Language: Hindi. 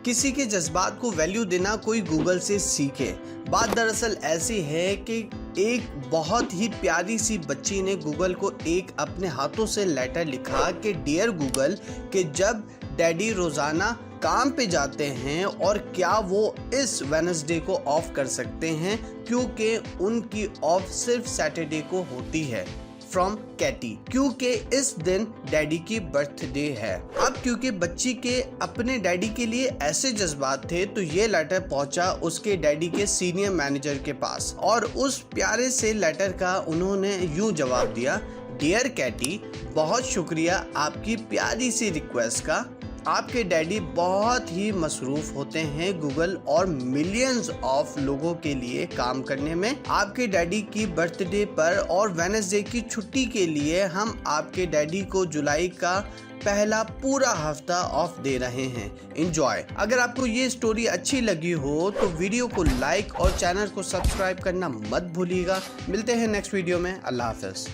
किसी के जज्बात को वैल्यू देना कोई गूगल से सीखे। बात दरअसल ऐसी है कि एक बहुत ही प्यारी सी बच्ची ने गूगल को एक अपने हाथों से लेटर लिखा कि डियर गूगल, कि जब डैडी रोज़ाना काम पे जाते हैं और क्या वो इस वेडनेसडे को ऑफ कर सकते हैं, क्योंकि उनकी ऑफ सिर्फ सैटरडे को होती है। फ्रॉम कैटी, क्योंकि इस दिन डैडी की बर्थडे है। अब क्योंकि बच्ची के अपने डैडी के लिए ऐसे जज्बात थे तो ये लेटर पहुंचा उसके डैडी के सीनियर मैनेजर के पास और उस प्यारे से लेटर का उन्होंने यूं जवाब दिया, डियर कैटी, बहुत शुक्रिया आपकी प्यारी सी रिक्वेस्ट का। आपके डैडी बहुत ही मसरूफ़ होते हैं गूगल और मिलियंस ऑफ लोगों के लिए काम करने में। आपके डैडी की बर्थडे पर और वेडनेसडे की छुट्टी के लिए हम आपके डैडी को जुलाई का पहला पूरा हफ्ता ऑफ दे रहे हैं। एंजॉय। अगर आपको ये स्टोरी अच्छी लगी हो तो वीडियो को लाइक और चैनल को सब्सक्राइब करना मत भूलिएगा। मिलते हैं नेक्स्ट वीडियो में। अल्लाह हाफ़िज़।